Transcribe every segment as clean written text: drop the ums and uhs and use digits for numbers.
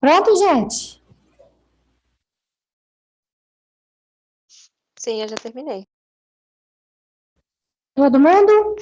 Pronto, gente? Sim, eu já terminei. Todo mundo?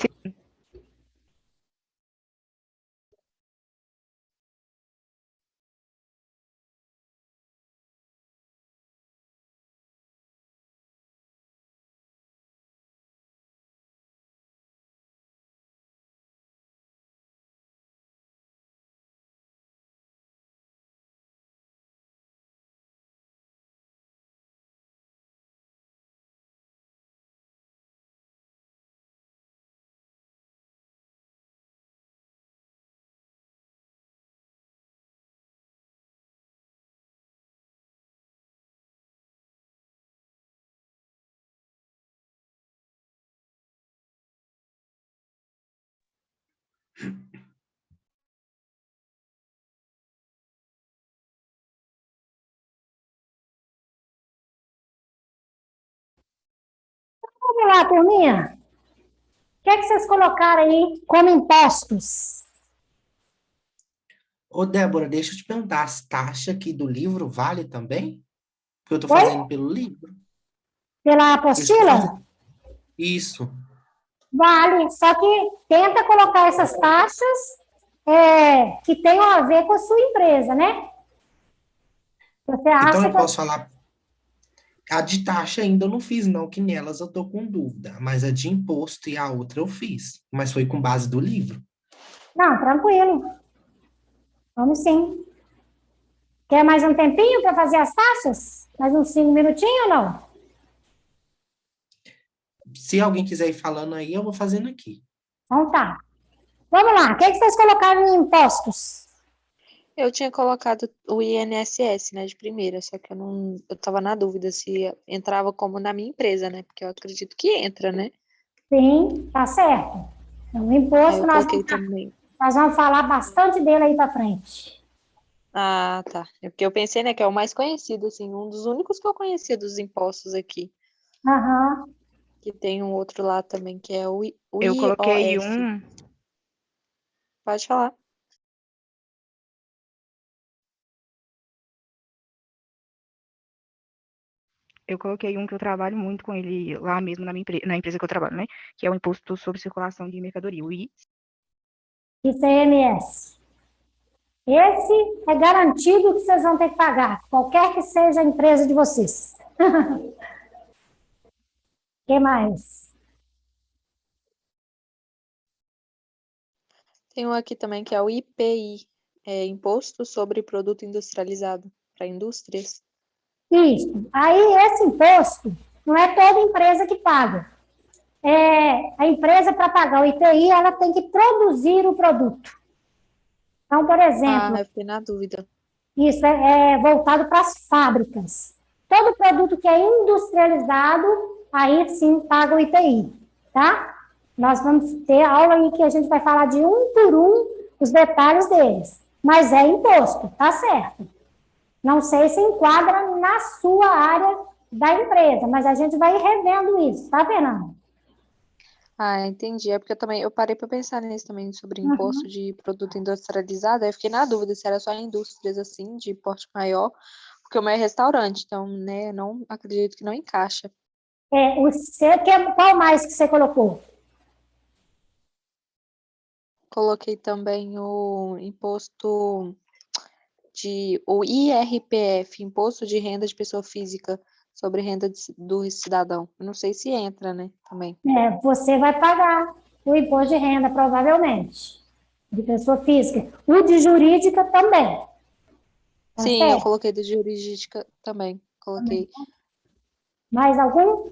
Vamos lá, turminha. O que é que vocês colocaram aí como impostos? Ô, Débora, deixa eu te perguntar, as taxas aqui do livro vale também? Porque eu tô Oi? fazendo pelo livro. Pela Eu estou apostila? fazendo isso. Vale, só que tenta colocar essas taxas que tenham a ver com a sua empresa, né? Você Então acha eu que... posso falar, a de taxa ainda eu não fiz, não, que nelas eu tô com dúvida. Mas a de imposto e a outra eu fiz. Mas foi com base do livro. Não, tranquilo. Vamos sim. Quer mais um tempinho para fazer as taxas? Mais uns 5 minutinhos ou não? Se alguém quiser ir falando aí, eu vou fazendo aqui. Então tá. Vamos lá. O que é que vocês colocaram em impostos? Eu tinha colocado o INSS, né, de primeira, só que eu tava na dúvida se entrava como na minha empresa, né? Porque eu acredito que entra, né? Sim, tá certo. É um Aí imposto, eu coloquei também. nós vamos falar bastante dele aí para frente. Ah, tá. É porque eu pensei, né, que é o mais conhecido, assim, um dos únicos que eu conhecia dos impostos aqui. Aham. Que tem um outro lá também, que é o Eu coloquei IOF. um, Pode falar. eu coloquei um que eu trabalho muito com ele lá mesmo na empresa que eu trabalho, né? Que é o Imposto sobre Circulação de Mercadoria, o ICMS. Esse é garantido que vocês vão ter que pagar, qualquer que seja a empresa de vocês. O que mais? Tem um aqui também que é o IPI, Imposto sobre Produto Industrializado para Indústrias. Isso. Aí, esse imposto, não é toda empresa que paga. A empresa, para pagar o IPI, ela tem que produzir o produto. Então, por Ah, exemplo, eu fiquei na dúvida. isso é voltado para as fábricas. Todo produto que é industrializado, aí sim paga o IPI, tá? Nós vamos ter aula aí que a gente vai falar de um por um os detalhes deles. Mas é imposto, tá certo. Não sei se enquadra na sua área da empresa, mas a gente vai revendo isso, tá, Fernanda? Ah, entendi. É porque eu parei para pensar nisso também, sobre imposto Uhum. de produto industrializado. Aí eu fiquei na dúvida se era só indústrias assim, de porte maior, porque o meu é restaurante, então, né, eu não acredito que não encaixa. Qual mais que você colocou? Coloquei também o IRPF, Imposto de Renda de Pessoa Física sobre Renda do Cidadão. Eu não sei se entra, né, também. Você vai pagar o imposto de renda, provavelmente, de pessoa física. O de jurídica também, tá Sim, eu certo? coloquei do jurídica também. Coloquei Mais algum?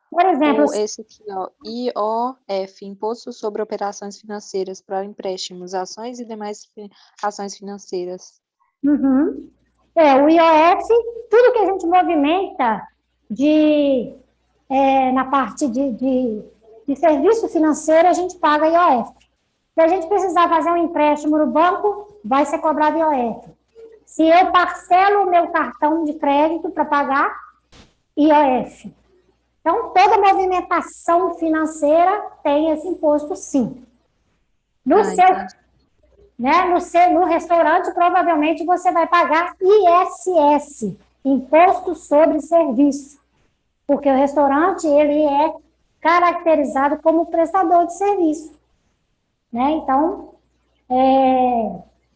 Por exemplo, esse aqui, ó, IOF, Imposto sobre Operações Financeiras para Empréstimos, Ações e demais ações financeiras. uhum. O IOF, tudo que a gente movimenta na parte de serviço financeiro, a gente paga IOF. Se a gente precisar fazer um empréstimo no banco, vai ser cobrado IOF. Se eu parcelo o meu cartão de crédito para pagar, IOF. Então, toda movimentação financeira tem esse imposto, sim. No seu, Entendi. né? No restaurante, provavelmente, você vai pagar ISS, Imposto sobre Serviço, porque o restaurante, ele é caracterizado como prestador de serviço, né? Então,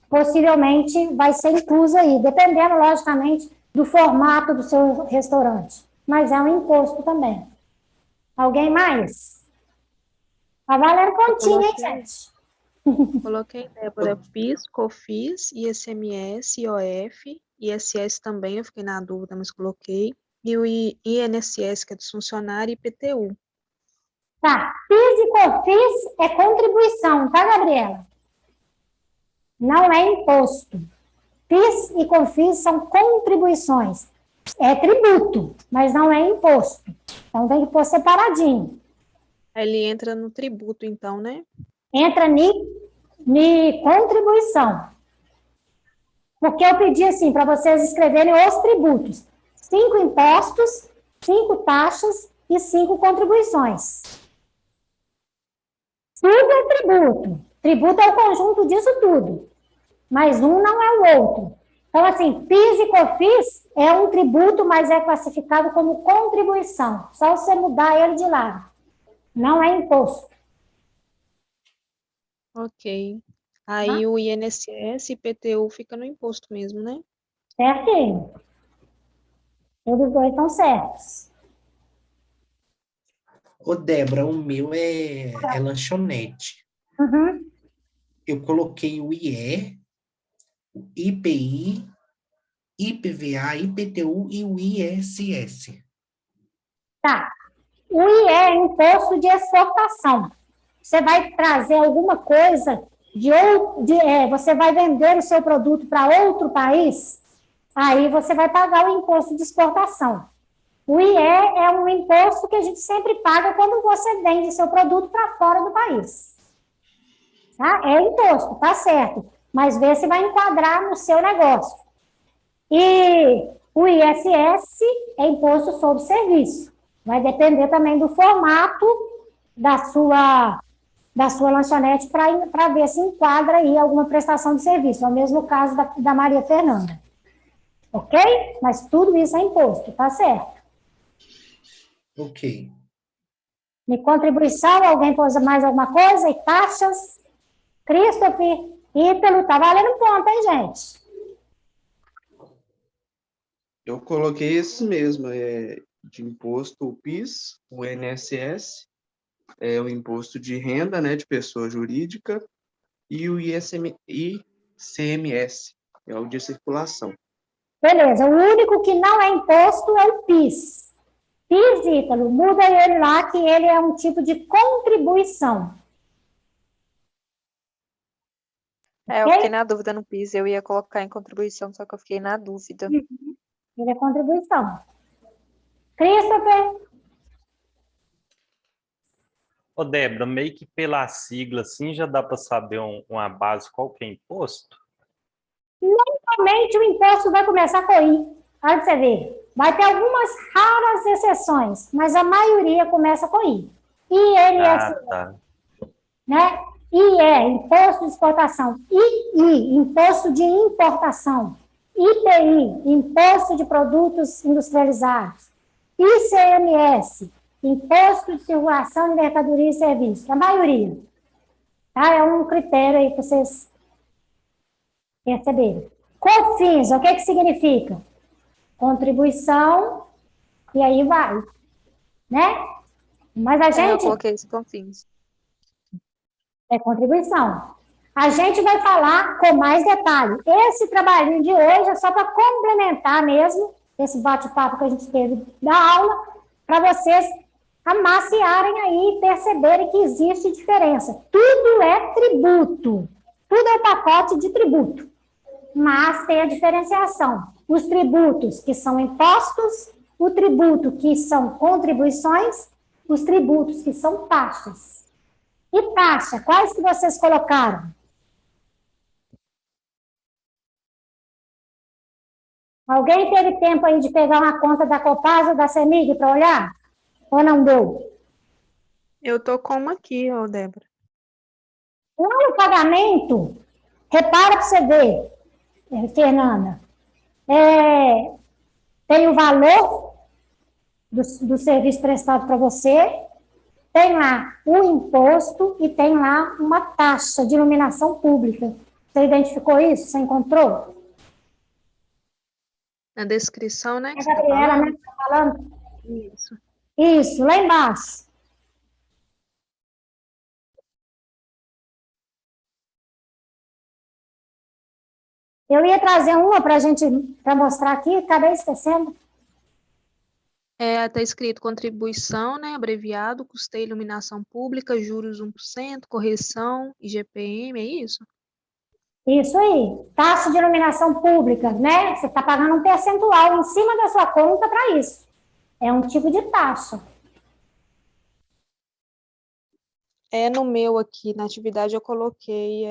possivelmente vai ser incluso aí, dependendo, logicamente, do formato do seu restaurante. Mas é um imposto também. Alguém mais? Tá valendo continho, hein, gente? Coloquei, Débora, PIS, COFINS, ICMS, IOF, ISS também, eu fiquei na dúvida, mas coloquei. E o INSS, que é dos funcionários, e IPTU. Tá. PIS e COFINS é contribuição, tá, Gabriela? Não é imposto. PIS e COFINS são contribuições. É tributo, mas não é imposto. Então tem que pôr separadinho. Aí ele entra no tributo, então, né? Entra em contribuição. Porque eu pedi assim para vocês escreverem os tributos. 5 impostos, 5 taxas e 5 contribuições. Tudo é tributo. Tributo é o conjunto disso tudo. Mas um não é o outro. Então, assim, PIS e COFINS é um tributo, mas é classificado como contribuição. Só você mudar ele de lado. Não é imposto. Ok. Aí o INSS e IPTU fica no imposto mesmo, né? Certinho. Todos os dois estão certos. Ô, Débora, o meu é lanchonete. Uhum. Eu coloquei o IE, o IPI, IPVA, IPTU e o ISS. Tá. O IE é imposto de exportação. Você vai trazer alguma coisa você vai vender o seu produto para outro país, aí você vai pagar o imposto de exportação. O IE é um imposto que a gente sempre paga quando você vende seu produto para fora do país. Tá? É imposto, tá certo. Mas vê se vai enquadrar no seu negócio. E o ISS é imposto sobre serviço. Vai depender também do formato da sua lanchonete para ver se enquadra aí alguma prestação de serviço. É o mesmo caso da Maria Fernanda. Ok? Mas tudo isso é imposto, tá certo? Ok. De contribuição, alguém pôs mais alguma coisa? E taxas? Christopher, Ítalo, tá valendo ponto, hein, gente? Eu coloquei esses mesmo, de imposto, o PIS, o INSS, o imposto de renda, né, de pessoa jurídica, e o ICMS, é o de circulação. Beleza, o único que não é imposto é o PIS. PIS, Ítalo, muda ele lá, que ele é um tipo de contribuição. Eu fiquei na dúvida no PIS, eu ia colocar em contribuição, só que eu fiquei na dúvida. Ele é contribuição. Christopher? Ô, Débora, meio que pela sigla, assim, já dá para saber uma base qual que é imposto? Normalmente o imposto vai começar a correr. Olha pra você ver. Vai ter algumas raras exceções, mas a maioria começa a correr. INSS, tá. né? IE, Imposto de Exportação. II, Imposto de Importação. IPI, Imposto de Produtos Industrializados. ICMS, Imposto de Circulação de Mercadoria e Serviços. A maioria. Tá? É um critério aí para vocês perceberem. COFINS, o que significa? Contribuição, e aí vai. Né? Mas a gente... Eu coloquei esse COFINS. É contribuição. A gente vai falar com mais detalhe. Esse trabalhinho de hoje é só para complementar mesmo esse bate-papo que a gente teve da aula, para vocês amaciarem aí e perceberem que existe diferença. Tudo é tributo. Tudo é pacote de tributo. Mas tem a diferenciação. Os tributos que são impostos, o tributo que são contribuições, os tributos que são taxas. E taxa, quais que vocês colocaram? Alguém teve tempo aí de pegar uma conta da Copasa ou da CEMIG para olhar? Ou não deu? Eu tô com uma aqui, Débora. Lá no pagamento, repara para você ver, Fernanda, tem o valor do serviço prestado para você, tem lá o imposto e tem lá uma taxa de iluminação pública. Você identificou isso? Você encontrou? Na descrição, né? É Que a você tá Gabriela, falando? né, que tá falando? Isso. Isso, lá embaixo. Eu ia trazer uma para mostrar aqui, acabei esquecendo. Tá escrito contribuição, né? Abreviado, custeio iluminação pública, juros 1%, correção, IGPM, é isso? Isso aí, taxa de iluminação pública, né? Você está pagando um percentual em cima da sua conta para isso. É um tipo de taxa. No meu aqui, na atividade, eu coloquei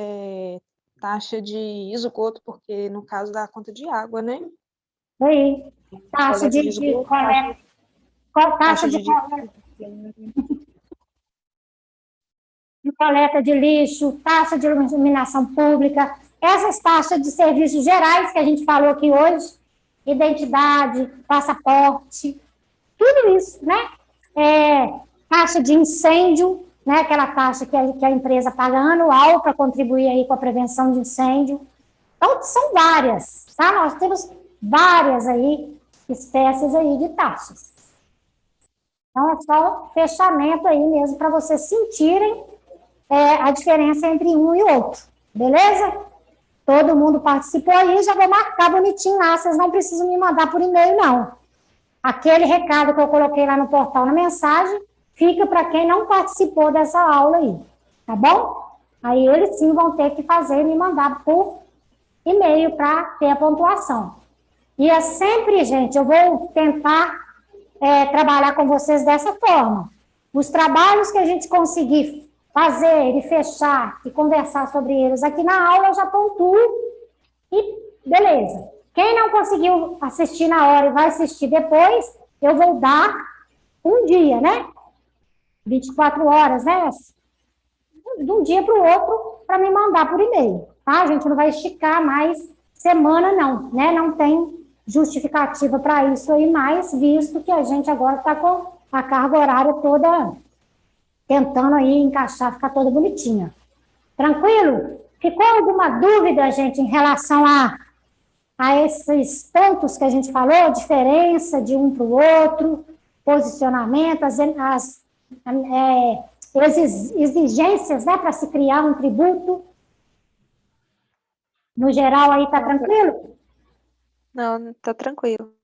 taxa de esgoto, porque no caso da conta de água, né? Aí, taxa Coleta de de esgoto, coleta. Taxa de coleta de lixo, taxa de iluminação pública, essas taxas de serviços gerais que a gente falou aqui hoje, identidade, passaporte, tudo isso, né? Taxa de incêndio, né? Aquela taxa que a empresa paga anual para contribuir aí com a prevenção de incêndio. Então, são várias, tá? Nós temos várias aí, espécies aí de taxas. Então, é só fechamento aí mesmo para vocês sentirem a diferença entre um e outro, beleza? Todo mundo participou aí, já vou marcar bonitinho lá, vocês não precisam me mandar por e-mail, não. Aquele recado que eu coloquei lá no portal na mensagem, fica para quem não participou dessa aula aí, tá bom? Aí eles sim vão ter que fazer e me mandar por e-mail para ter a pontuação. E é sempre, gente, eu vou tentar trabalhar com vocês dessa forma. Os trabalhos que a gente conseguir fazer e fechar e conversar sobre eles aqui na aula, eu já pontuo e beleza. Quem não conseguiu assistir na hora e vai assistir depois, eu vou dar um dia, né? 24 horas, né? De um dia para o outro, para me mandar por e-mail, tá? A gente não vai esticar mais semana, não, né? Não tem justificativa para isso aí mais, visto que a gente agora está com a carga horária toda tentando aí encaixar, ficar toda bonitinha. Tranquilo? Ficou alguma dúvida, gente, em relação a esses pontos que a gente falou, diferença de um para o outro, posicionamento, as exigências, né, para se criar um tributo? No geral aí tá tranquilo? Não, tá tranquilo.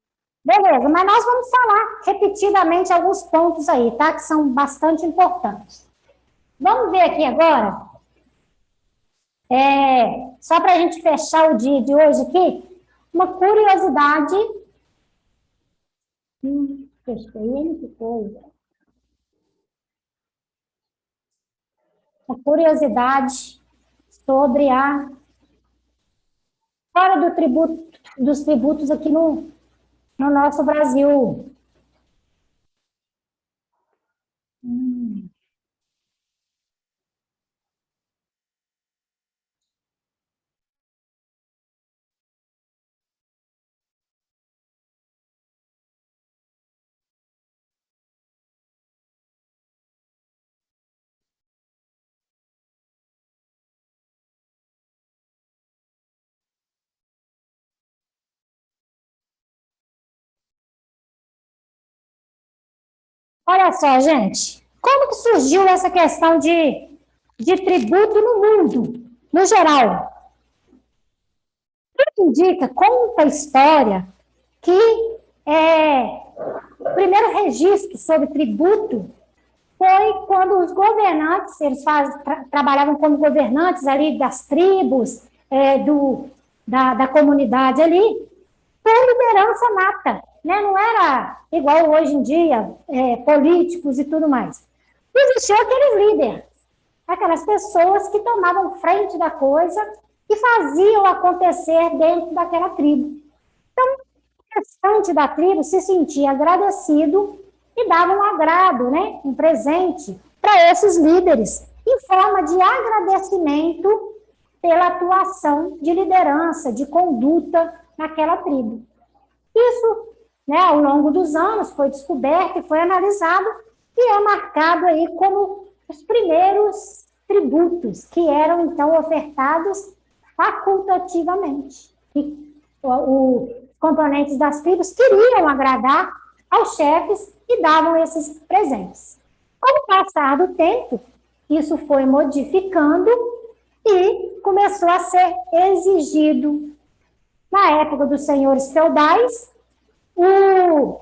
Beleza, mas nós vamos falar repetidamente alguns pontos aí, tá? Que são bastante importantes. Vamos ver aqui agora, só para a gente fechar o dia de hoje aqui, uma curiosidade. Fechei, que coisa. Uma curiosidade sobre a fora do tributo, dos tributos aqui no nosso Brasil. Olha só, gente, como que surgiu essa questão de tributo no mundo, no geral? Tudo indica, conta a história, que o primeiro registro sobre tributo foi quando os governantes, eles trabalhavam como governantes ali das tribos, da comunidade ali, por liderança nata, né? Não era igual hoje em dia, políticos e tudo mais. Existiam aqueles líderes, aquelas pessoas que tomavam frente da coisa e faziam acontecer dentro daquela tribo. Então, o restante da tribo se sentia agradecido e dava um agrado, né? Um presente para esses líderes, em forma de agradecimento pela atuação de liderança, de conduta naquela tribo. Isso, né, ao longo dos anos, foi descoberto e foi analisado e é marcado aí como os primeiros tributos que eram, então, ofertados facultativamente. E os componentes das tribos queriam agradar aos chefes e davam esses presentes. Com o passar do tempo, isso foi modificando e começou a ser exigido. Na época dos senhores feudais, o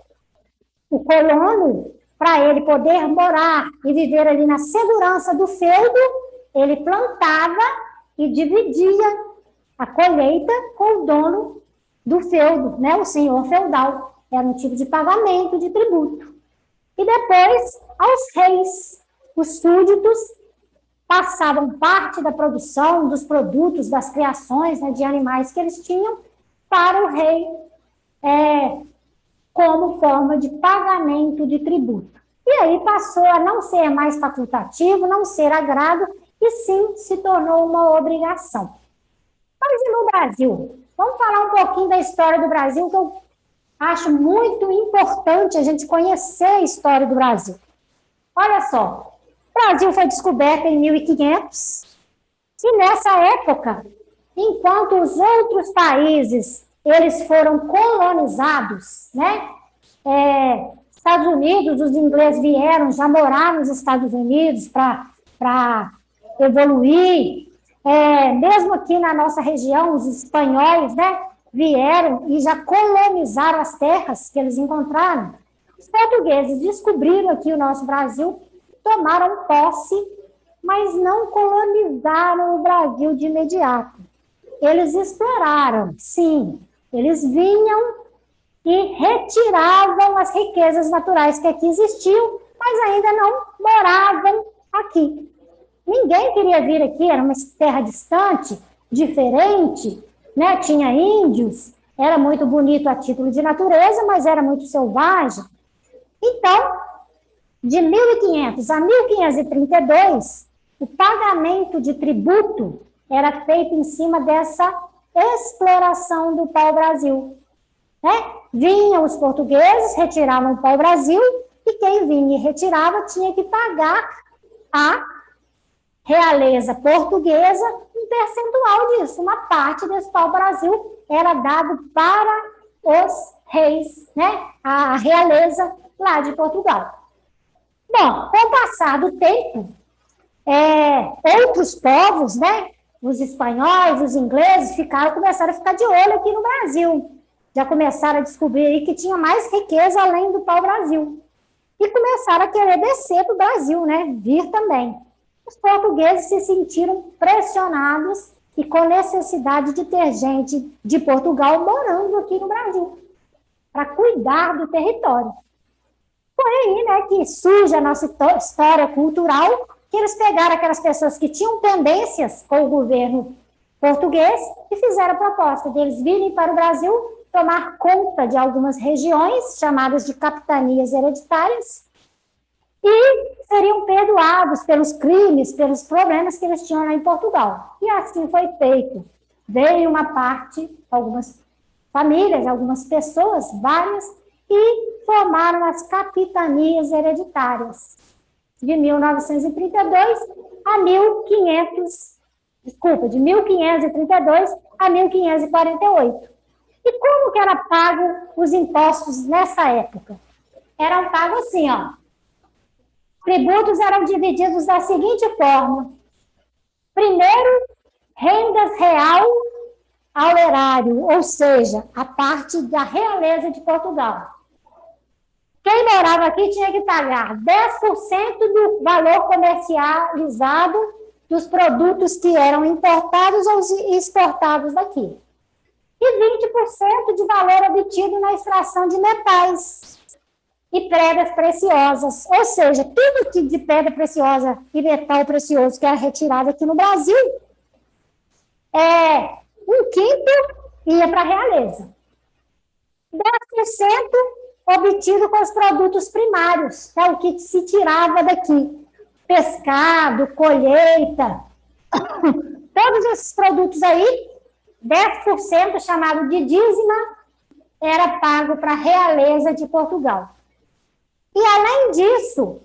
colono, para ele poder morar e viver ali na segurança do feudo, ele plantava e dividia a colheita com o dono do feudo, né, o senhor feudal. Era um tipo de pagamento de tributo. E depois, aos reis, os súditos passavam parte da produção, dos produtos, das criações, né, de animais que eles tinham para o rei, como forma de pagamento de tributo. E aí passou a não ser mais facultativo, não ser agrado, e sim se tornou uma obrigação. Mas e no Brasil? Vamos falar um pouquinho da história do Brasil, que eu acho muito importante a gente conhecer a história do Brasil. Olha só, o Brasil foi descoberto em 1500, e nessa época, enquanto os outros países eles foram colonizados, né? Estados Unidos, os ingleses vieram já morar nos Estados Unidos para evoluir. Mesmo aqui na nossa região, os espanhóis, né, vieram e já colonizaram as terras que eles encontraram. Os portugueses descobriram aqui o nosso Brasil, tomaram posse, mas não colonizaram o Brasil de imediato. Eles exploraram, sim, eles vinham e retiravam as riquezas naturais que aqui existiam, mas ainda não moravam aqui. Ninguém queria vir aqui, era uma terra distante, diferente, né? Tinha índios, era muito bonito a título de natureza, mas era muito selvagem. Então, de 1500 a 1532, o pagamento de tributo era feito em cima dessa exploração do pau-brasil. Né? Vinham os portugueses, retiravam o pau-brasil, e quem vinha e retirava tinha que pagar a realeza portuguesa um percentual disso. Uma parte desse pau-brasil era dado para os reis, né? A realeza lá de Portugal. Bom, com o passar do tempo, outros povos, né? Os espanhóis, os ingleses, começaram a ficar de olho aqui no Brasil. Já começaram a descobrir aí que tinha mais riqueza além do pau-brasil. E começaram a querer descer para o Brasil, né? Vir também. Os portugueses se sentiram pressionados e com necessidade de ter gente de Portugal morando aqui no Brasil, para cuidar do território. Foi aí, né, que surge a nossa história cultural, que eles pegaram aquelas pessoas que tinham pendências com o governo português e fizeram a proposta deles virem para o Brasil, tomar conta de algumas regiões, chamadas de capitanias hereditárias, e seriam perdoados pelos crimes, pelos problemas que eles tinham lá em Portugal. E assim foi feito. Veio uma parte, algumas famílias, algumas pessoas, várias, e formaram as capitanias hereditárias. De 1932 a 1532 a 1548. E como que era pago os impostos nessa época? Eram pagos assim, ó. Tributos eram divididos da seguinte forma. Primeiro, rendas real ao erário, ou seja, a parte da realeza de Portugal. Quem morava aqui tinha que pagar 10% do valor comercializado dos produtos que eram importados ou exportados daqui. E 20% de valor obtido na extração de metais e pedras preciosas. Ou seja, tudo que de pedra preciosa e metal precioso que era retirado aqui no Brasil, 1/5 ia para a realeza. 10% obtido com os produtos primários, o que se tirava daqui. Pescado, colheita, todos esses produtos aí, 10% chamado de dízima, era pago para a realeza de Portugal. E, além disso,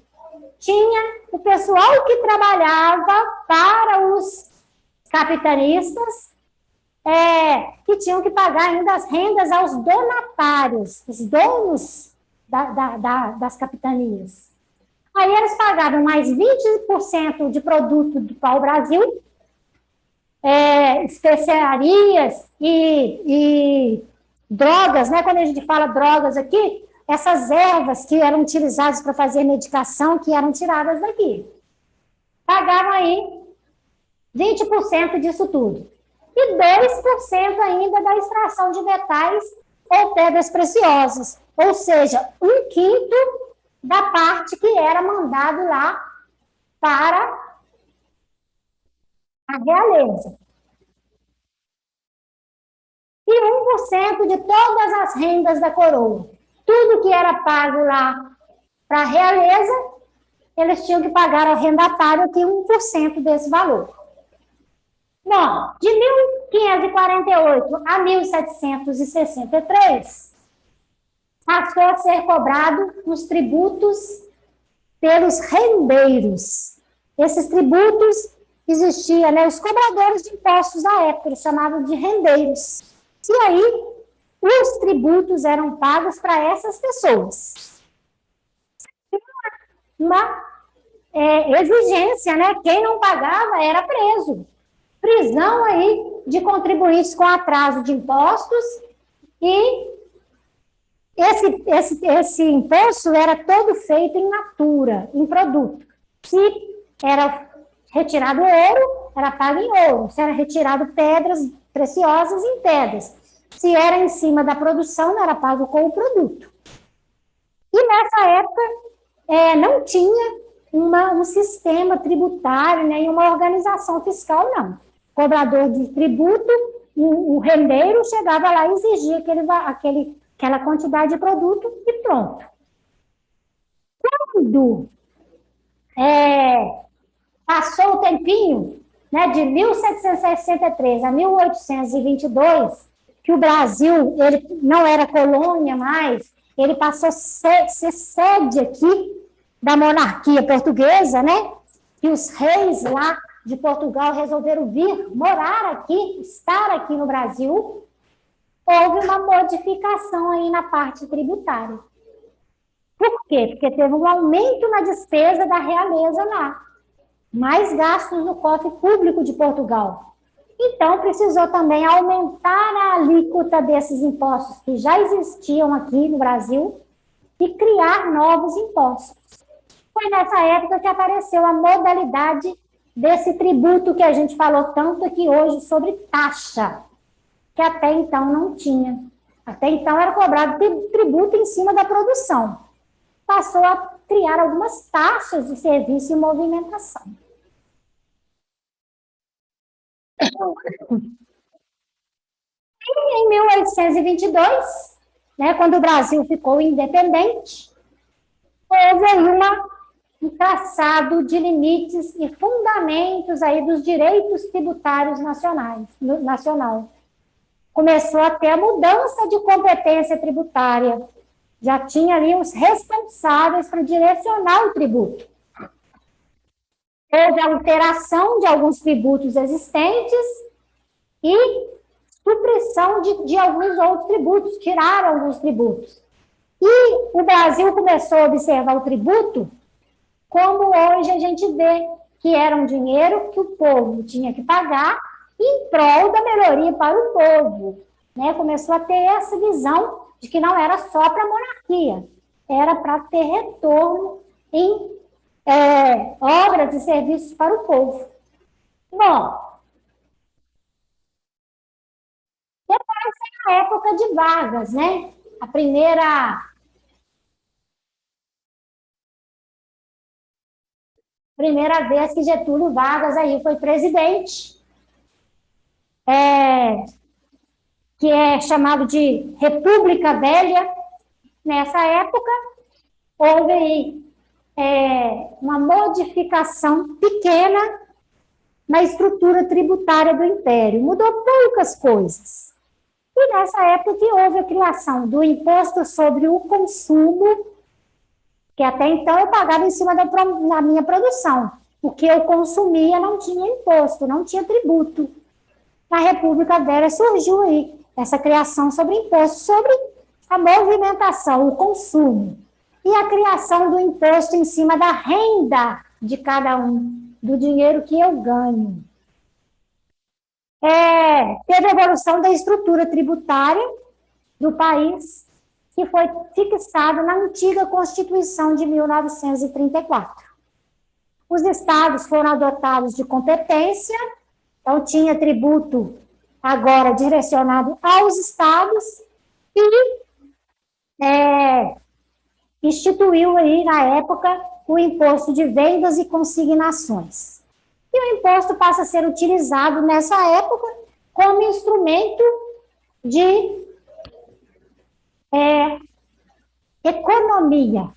tinha o pessoal que trabalhava para os capitanistas, que tinham que pagar ainda as rendas aos donatários, os donos das capitanias. Aí eles pagavam mais 20% de produto do pau-brasil, especiarias e drogas, né? Quando a gente fala drogas aqui, essas ervas que eram utilizadas para fazer medicação, que eram tiradas daqui. Pagavam aí 20% disso tudo. E 2% ainda da extração de metais ou pedras preciosas. Ou seja, 1/5 da parte que era mandado lá para a realeza. E 1% de todas as rendas da coroa. Tudo que era pago lá para a realeza, eles tinham que pagar ao arrendatário aqui 1% desse valor. Bom, de 1548 a 1763, passou a ser cobrado os tributos pelos rendeiros. Esses tributos existiam, né, os cobradores de impostos da época, eles chamavam de rendeiros. E aí, os tributos eram pagos para essas pessoas. Uma exigência, né? Quem não pagava era preso. Prisão aí de contribuintes com atraso de impostos, e esse imposto era todo feito em natura, em produto. Se era retirado ouro, era pago em ouro. Se era retirado pedras preciosas, em pedras. Se era em cima da produção, era pago com o produto. E nessa época, não tinha um sistema tributário, nem uma organização fiscal, não. Cobrador de tributo, o rendeiro chegava lá e exigia aquela quantidade de produto e pronto. Quando passou o tempinho, né, de 1763 a 1822, que o Brasil ele não era colônia mais, ele passou a ser sede aqui da monarquia portuguesa, né? E os reis lá de Portugal resolveram vir morar aqui, estar aqui no Brasil. Houve uma modificação aí na parte tributária. Por quê? Porque teve um aumento na despesa da realeza lá. Mais gastos no cofre público de Portugal. Então, precisou também aumentar a alíquota desses impostos que já existiam aqui no Brasil e criar novos impostos. Foi nessa época que apareceu a modalidade desse tributo que a gente falou tanto aqui hoje sobre taxa, que até então não tinha. Até então era cobrado tributo em cima da produção. Passou a criar algumas taxas de serviço e movimentação. Em 1822, né, quando o Brasil ficou independente, houve aí um traçado de limites e fundamentos aí dos direitos tributários nacional. Começou a ter a mudança de competência tributária. Já tinha ali os responsáveis para direcionar o tributo. Houve alteração de alguns tributos existentes e supressão de alguns outros tributos, tiraram alguns tributos. E o Brasil começou a observar o tributo como hoje a gente vê, que era um dinheiro que o povo tinha que pagar em prol da melhoria para o povo. Né? Começou a ter essa visão de que não era só para a monarquia, era para ter retorno em obras e serviços para o povo. Bom, depois foi a época de Vargas, né? A primeira vez que Getúlio Vargas aí foi presidente, que é chamado de República Velha. Nessa época, houve aí uma modificação pequena na estrutura tributária do Império. Mudou poucas coisas. E nessa época que houve a criação do imposto sobre o consumo, que até então eu pagava em cima da minha produção. O que eu consumia não tinha imposto, não tinha tributo. Na República Velha surgiu aí essa criação sobre imposto, sobre a movimentação, o consumo. E a criação do imposto em cima da renda de cada um, do dinheiro que eu ganho. Teve a evolução da estrutura tributária do país, que foi fixada na antiga Constituição de 1934. Os estados foram adotados de competência, então tinha tributo agora direcionado aos estados e instituiu aí, na época, o imposto de vendas e consignações. E o imposto passa a ser utilizado nessa época como instrumento de economia.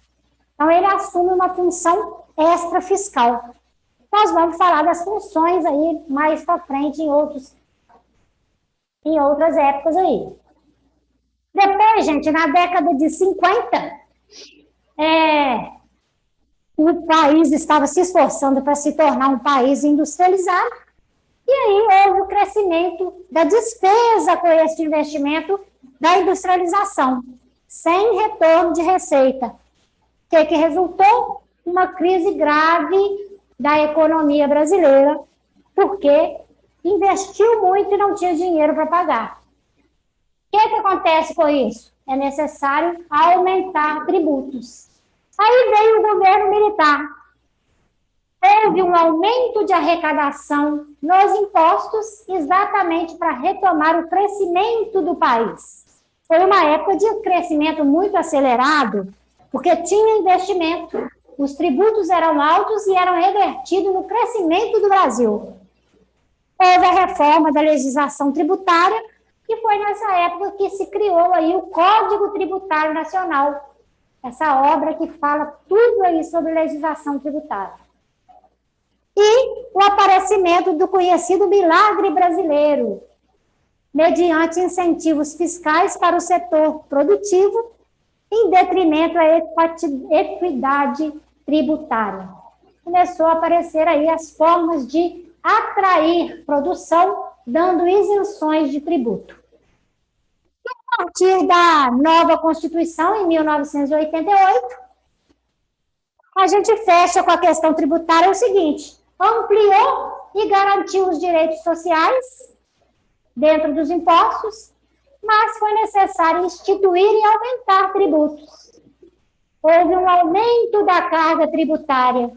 Então, ele assume uma função extrafiscal. Nós vamos falar das funções aí mais para frente em outras épocas aí. Depois, gente, na década de 50, o país estava se esforçando para se tornar um país industrializado, e aí houve o crescimento da despesa com esse investimento da industrialização, sem retorno de receita. O que resultou? Uma crise grave da economia brasileira, porque investiu muito e não tinha dinheiro para pagar. O que acontece com isso? É necessário aumentar tributos. Aí veio o governo militar. Houve um aumento de arrecadação nos impostos exatamente para retomar o crescimento do país. Foi uma época de crescimento muito acelerado, porque tinha investimento, os tributos eram altos e eram revertidos no crescimento do Brasil. Houve a reforma da legislação tributária, e foi nessa época que se criou aí o Código Tributário Nacional, essa obra que fala tudo aí sobre legislação tributária. E o aparecimento do conhecido milagre brasileiro, mediante incentivos fiscais para o setor produtivo, em detrimento à equidade tributária. Começou a aparecer aí as formas de atrair produção, dando isenções de tributo. E a partir da nova Constituição, em 1988, a gente fecha com a questão tributária o seguinte: ampliou e garantiu os direitos sociais dentro dos impostos, mas foi necessário instituir e aumentar tributos. Houve um aumento da carga tributária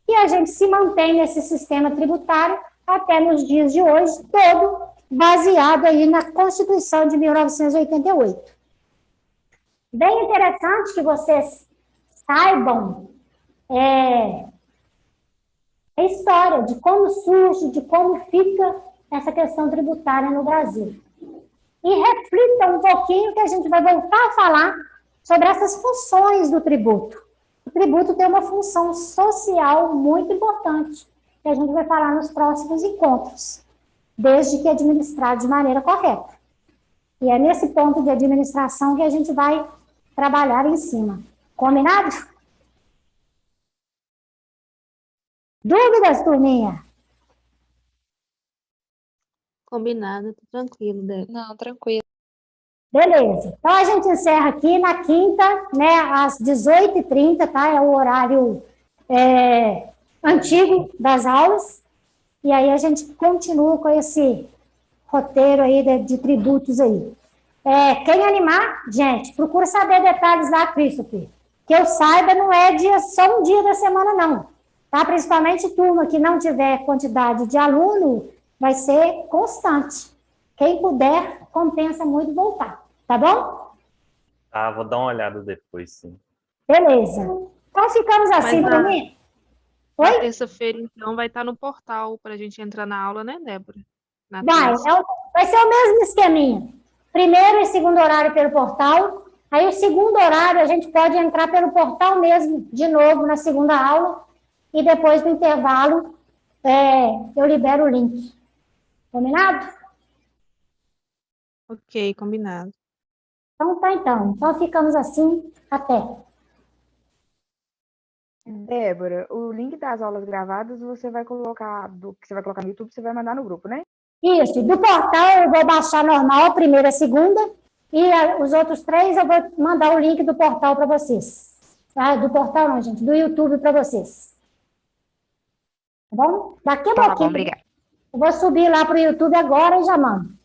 e a gente se mantém nesse sistema tributário até nos dias de hoje, todo baseado aí na Constituição de 1988. Bem interessante que vocês saibam a história de como surge, de como fica essa questão tributária no Brasil. E reflitam um pouquinho que a gente vai voltar a falar sobre essas funções do tributo. O tributo tem uma função social muito importante, que a gente vai falar nos próximos encontros, desde que administrado de maneira correta. E é nesse ponto de administração que a gente vai trabalhar em cima. Combinado? Dúvidas, turminha? Combinado, tá tranquilo, Débora. Não, tranquilo. Beleza. Então, a gente encerra aqui na quinta, né, às 18h30, tá? É o horário antigo das aulas. E aí a gente continua com esse roteiro aí de tributos aí. Quem animar, gente, procura saber detalhes lá, Christopher. Que eu saiba, não é só um dia da semana, não. Tá? Principalmente turma que não tiver quantidade de aluno, vai ser constante. Quem puder, compensa muito voltar. Tá bom? Tá, vou dar uma olhada depois, sim. Beleza. Então, ficamos assim, Mas para mim. Na Oi? terça-feira, então, vai estar no portal para a gente entrar na aula, né, Débora? Na Vai, terça. vai ser o mesmo esqueminha. Primeiro e segundo horário pelo portal. Aí, o segundo horário, a gente pode entrar pelo portal mesmo, de novo, na segunda aula. E depois do intervalo, eu libero o link. Combinado? Ok, combinado. Então tá, então. Então ficamos assim. Até. Débora, o link das aulas gravadas você vai colocar, do que você vai colocar no YouTube, você vai mandar no grupo, né? Isso. Do portal eu vou baixar normal, a primeira e a segunda. E os outros 3 eu vou mandar o link do portal para vocês. Ah, do portal não, gente. Do YouTube para vocês. Tá bom? Daqui a Tá bom, pouquinho. obrigada. Eu vou subir lá para o YouTube agora e já mando.